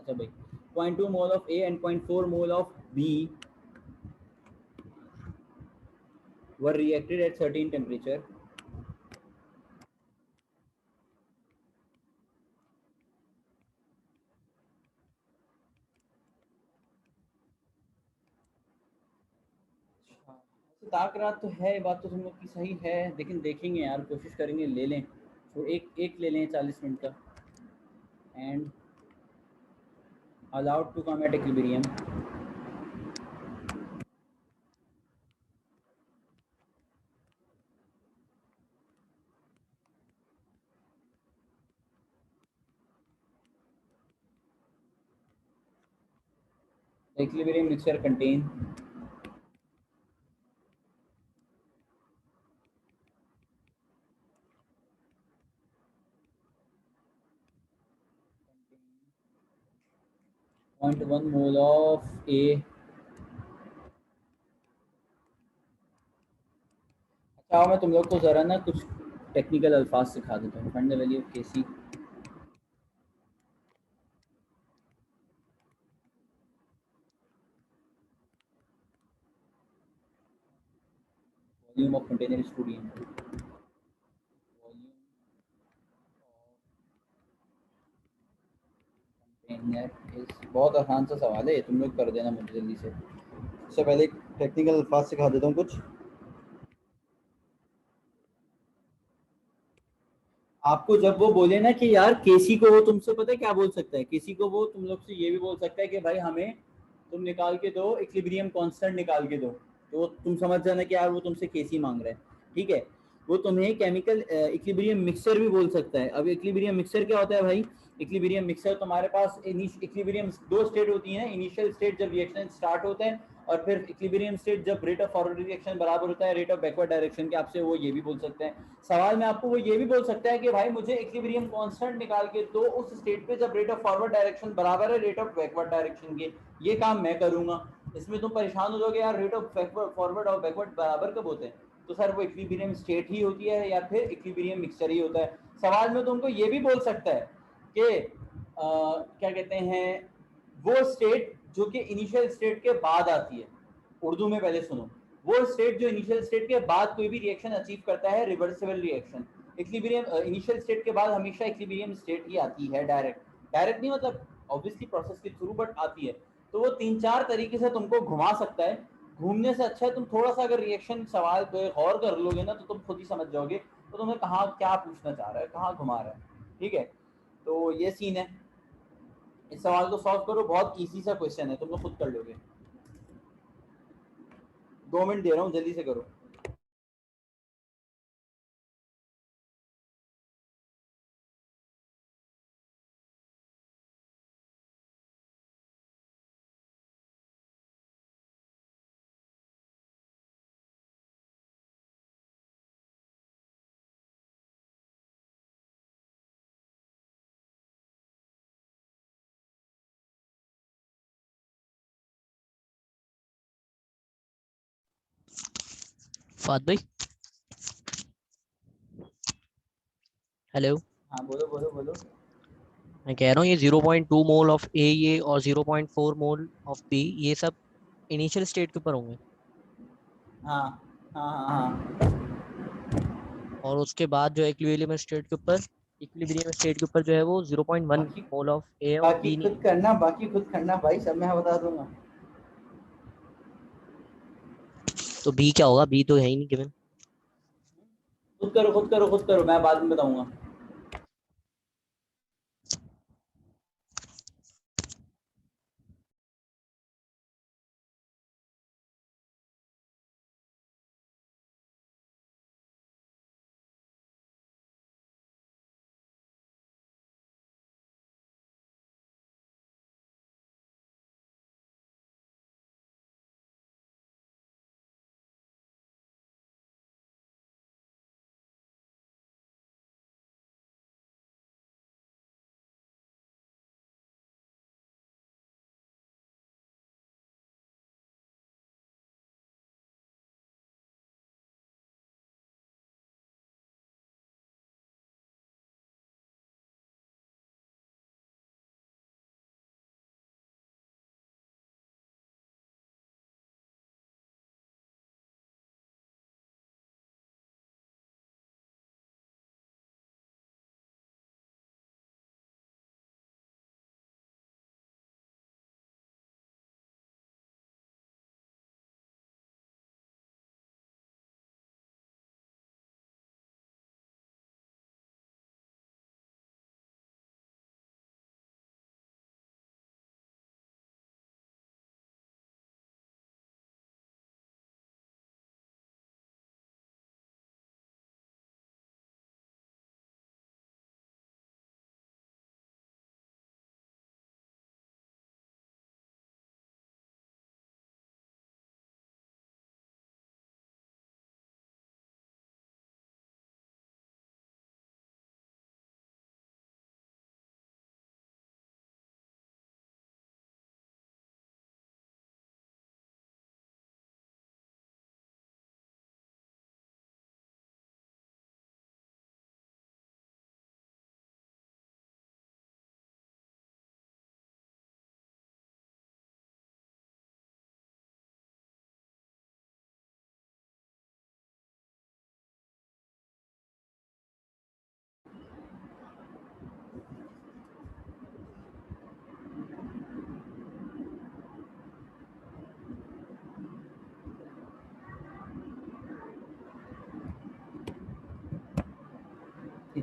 अच्छा भाई, 0.2 mole of A and 0.4 mole of B were reacted at certain temperature. ताक रात तो है, बात तो तुम लोग की सही है, लेकिन देखेंगे यार, कोशिश करेंगे, ले लें तो एक ले लें 40 मिनट का। And allowed to come at equilibrium. The equilibrium mixture contain point 1 mole of A। अच्छा, मैं तुम लोग को ज़रा ना कुछ टेक्निकल अल्फाज सिखा देता हूँ। Find the value of Kc। Volume of container stadium. बहुत आसान सा सवाल है, तुम लोग कर देना मुझे जल्दी से। इससे पहले टेक्निकल अल्फाज सिखा देता हूँ कुछ। आपको जब वो बोले ना कि यार केसी को, वो तुमसे पता है क्या बोल सकता है? केसी को वो तुम लोग से ये भी बोल सकता है कि भाई हमें तुम निकाल के दो इक्विलिब्रियम कांस्टेंट, निकाल के दो। तो तुम समझ जाना कि यार वो तुमसे केसी मांग रहा है, ठीक है। वो तुम्हें केमिकल इक्विलिब्रियम मिक्सचर भी बोल सकता है। अब इक्विलिब्रियम मिक्सचर क्या होता है भाई? इक्विलिब्रियम मिक्सचर तुम्हारे पास इक्विलिब्रियम दो स्टेट होती है। इनिशियल स्टेट जब रिएक्शन स्टार्ट होता है, और फिर इक्विलिब्रियम स्टेट जब रेट ऑफ फॉरवर्ड रिएक्शन बराबर होता है रेट ऑफ बैकवर्ड डायरेक्शन के। आपसे वो ये भी बोल सकते हैं सवाल में, आपको वो ये भी बोल सकता है कि भाई मुझे इक्विलिब्रियम कांस्टेंट निकाल के दो उस स्टेट पे जब रेट ऑफ फॉरवर्ड डायरेक्शन बराबर है रेट ऑफ बैकवर्ड डायरेक्शन के। ये काम मैं करूंगा। इसमें तुम परेशान हो जाओगे, यार रेट ऑफ फॉरवर्ड और बैकवर्ड बराबर कब होते हैं? तो सर वो इक्विलिब्रियम स्टेट ही होती है या फिर इक्विलिब्रियम मिक्सचर ही होता है। सवाल में तुमको ये भी बोल सकता है कि क्या कहते हैं, वो स्टेट जो कि इनिशियल स्टेट के बाद आती है। उर्दू में पहले सुनो, वो स्टेट जो इनिशियल स्टेट के बाद कोई भी रिएक्शन अचीव करता है, reversible reaction. Equilibrium initial state के बाद हमेशा इक्विलिब्रियम स्टेट ही आती है, डायरेक्ट नहीं, मतलब ऑब्वियसली प्रोसेस के थ्रू, बट आती है। तो वो 3-4 तरीके से तुमको घुमा सकता है। घूमने से अच्छा है तुम थोड़ा सा अगर रिएक्शन सवाल पे गौर कर लोगे ना, तो तुम खुद ही समझ जाओगे तो तुम्हें कहाँ क्या पूछना चाह रहा है, कहाँ घुमा रहा है, ठीक है। तो ये सीन है। इस सवाल को सॉल्व करो, बहुत इजी सा क्वेश्चन है, तुम लोग खुद कर लोगे। 2 मिनट दे रहा हूँ, जल्दी से करो। फाद भाई, हेलो। हाँ बोलो बोलो बोलो। मैं कह रहा हूँ ये 0.2 मोल ऑफ ए ये और 0.4 मोल ऑफ बी ये सब इनिशियल स्टेट के ऊपर होंगे। हाँ हाँ हाँ हाँ। और उसके बाद जो इक्विलिब्रियम स्टेट के ऊपर जो है वो 0.1 बाकी मोल ऑफ ए और बाकी बी नहीं खुद है। करना, बाकी खुद करना भाई, सब मैं बता दूंगा। तो बी क्या होगा? बी तो है ही नहीं गिवन। खुद करो खुद करो खुद करो, मैं बाद में बताऊंगा।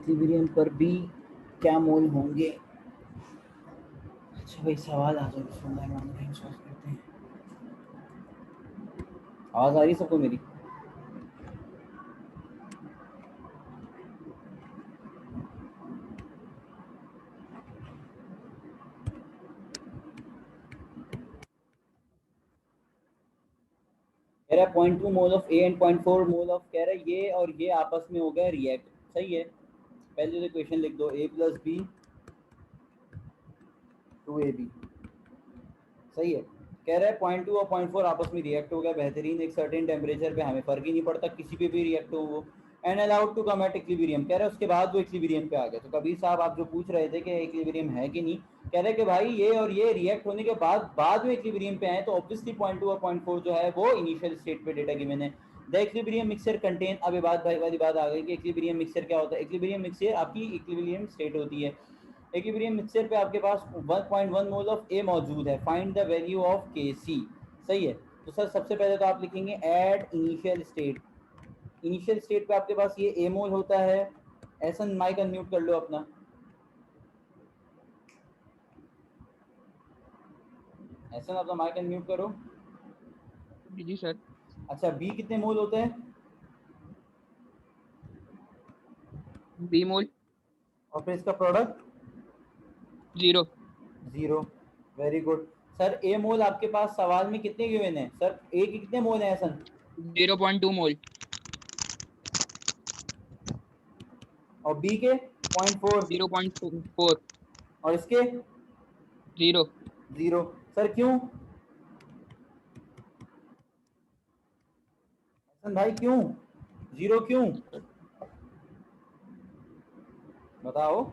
इक्विलिब्रियम पर भी क्या मोल होंगे? अच्छा भाई सवाल आ जाओ, सॉल्व करते हैं। आवाज आ रही है सबको मेरी? कह रहा है 0.2 mole of A and 0.4 mole of, कह रहा है ये और ये आपस में हो गया रिएक्ट। सही है, पहले तो इक्वेशन लिख दो, a प्लस बी 2ab। सही है, कह रहा है 0.2 और 0.4 आपस में रिएक्ट हो गया, बेहतरीन, एक सर्टेन टेम्परेचर पे, हमें फर्क ही नहीं पड़ता किसी पे भी रिएक्ट हो वो, and allowed to come at equilibrium. कह रहा है उसके बाद वो इक्विलिब्रियम पे आ गया। तो कबीर साहब आप जो पूछ रहे थे कि इक्विलिब्रियम है कि नहीं, कह रहे हैं कि भाई ये और ये रिएक्ट होने के बाद में इक्विलिब्रियम पे आए, तो ऑब्वियसली 0.2 और 0.4 जो है वो इनिशियल स्टेट पे डेटा गिवन है। द इक्विलिब्रियम मिक्सचर कंटेन, अब ये बात भाई वाली बात आ गई कि इक्विलिब्रियम मिक्सचर क्या होता है। इक्विलिब्रियम मिक्सचर आपकी इक्विलिब्रियम स्टेट होती है। इक्विलिब्रियम मिक्सचर पे आपके पास 1.1 मोल ऑफ ए मौजूद है, फाइंड द वैल्यू ऑफ के सी। सही है, तो सर सबसे पहले तो आप लिखेंगे at initial state. Initial state पे आपके पास ये ए मोल होता है। ऐसा माइक अनम्यूट कर लो अपना, ऐसा अपना माइक अनम्यूट करो। जी सर। अच्छा, बी कितने मोल होते हैं? बी मोल और फिर इसका product 0। 0। Very good sir. A mole आपके पास सवाल में कितने गिवन है सर? ए के कितने मोल हैं ऐसा? 0.2 मोल। और बी के 0.4। 0.4। और इसके 0। 0। सर क्यों भाई, क्यों 0 क्यों? बताओ,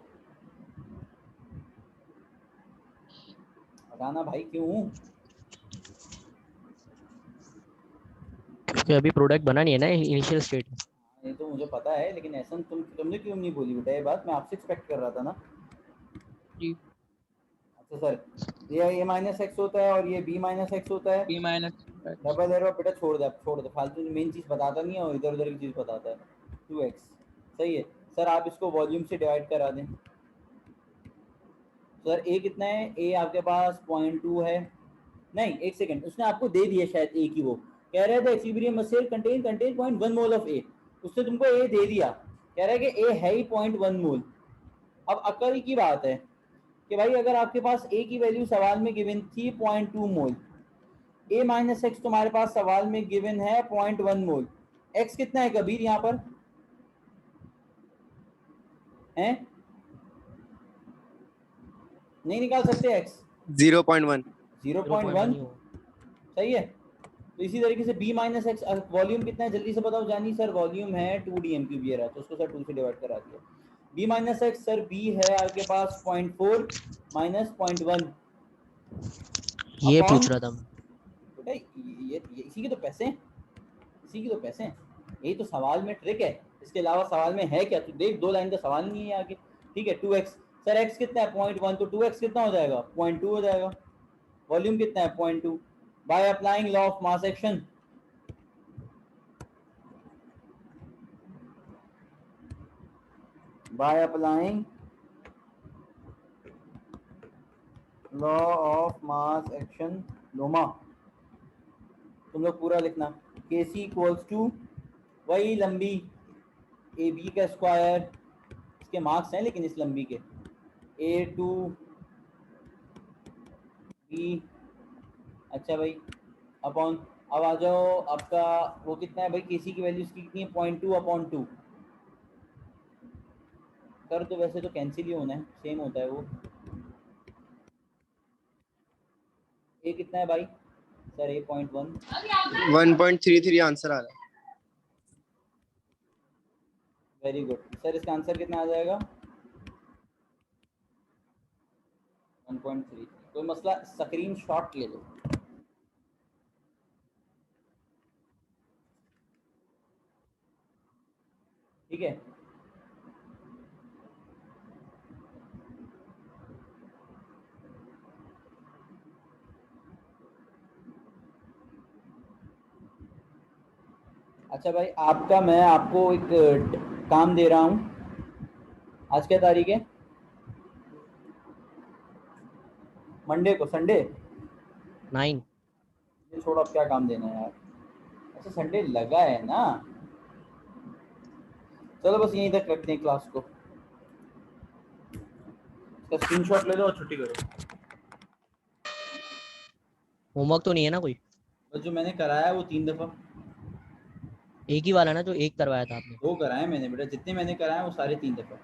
बताना भाई क्यों? क्योंकि अभी प्रोडक्ट बना नहीं है ना इनिशियल स्टेट में। ये तो मुझे पता है, लेकिन ऐसा तुमने क्यों नहीं बोली बेटा ये बात? मैं आपसे एक्सपेक्ट कर रहा था ना। जी। अच्छा सर, ये ए माइनस एक्स होता है और ये बी माइनस एक्स होता है। B minus. डबल एरो बेटा छोड़ दे फालतू, मेन चीज़ बताता नहीं है और इधर उधर की चीज़ बताता है। 2x। सही है सर, आप इसको वॉल्यूम से डिवाइड करा दें। सर ए कितना है? ए आपके पास 0.2 है। नहीं एक सेकंड, उसने आपको दे दिया शायद ए की, वो कह रहा था equilibrium material contain 0.1 mole of a. उसने तुमको ए दे दिया, कह रहा है कि ए है ही 0.1 मोल। अब अकल की बात है कि भाई अगर आपके पास ए की वैल्यू सवाल में गिवन थी 0.2 मोल, ए माइनस एक्स तुम्हारे पास सवाल में गिवन है 0.1 मोल, एक्स कितना है कबीर यहाँ पर है? नहीं निकाल सकते एक्स? 0.1। 0.1। सही है, तो इसी तरीके से b माइनस एक्स वॉल्यूम कितना है जल्दी से बताओ जानी सर? वॉल्यूम है 2d m क्यूब, ये रहा, तो उसको सर 2 से डिवाइड करा दिया। b minus x sir b है आपके पास 0.4 माइनस 0.1 ये अपॉन, पूछ रहा था मैं। बेटा ये इसी के तो पैसे हैं, इसी के तो पैसे हैं, यही तो सवाल में ट्रिक है। इसके अलावा सवाल में है क्या? तो देख, 2 लाइन का सवाल नहीं है आगे। ठीक है, 2x सर, x कितना है 0.1, तो 2x कितना हो जाएगा? 0.2 हो जाएगा। वॉल्यूम कितना है 0.2। By applying law of mass action, by applying law of mass action, लोमा, तुम लोग पूरा लिखना। के सी इक्वल्स टू वही लंबी ए बी का स्क्वायर, इसके मार्क्स हैं लेकिन इस लंबी के, ए टू बी। अच्छा भाई, अपॉन, अब आ जाओ आपका वो कितना है भाई? के सी की वैल्यू इसकी कितनी है? 0.2 अपॉन 2। कर तो वैसे तो कैंसिल ही होना है, सेम होता है वो। ए कितना है भाई सर? ए 0.1। 1.33 आंसर आ रहा है। वेरी गुड सर, इसका आंसर कितना आ जाएगा? 1.3। कोई मसला, स्क्रीन शॉट ले लो। ठीक है, अच्छा भाई आपका, मैं आपको एक काम दे रहा हूँ। आज क्या तारीख है? मंडे को, संडे। 9। ये छोड़, अब क्या काम देना है यार। अच्छा संडे लगा है ना। चलो बस यहीं तक रखते हैं क्लास को। इसका स्क्रीनशॉट ले लो और छुट्टी करो। होमवर्क तो नहीं है ना कोई? बस जो मैंने कराया है वो 3 दफा। एक ही वाला ना जो एक करवाया था आपने? 2 कराए मैंने बेटा, जितने मैंने कराए वो सारे 3 दफा।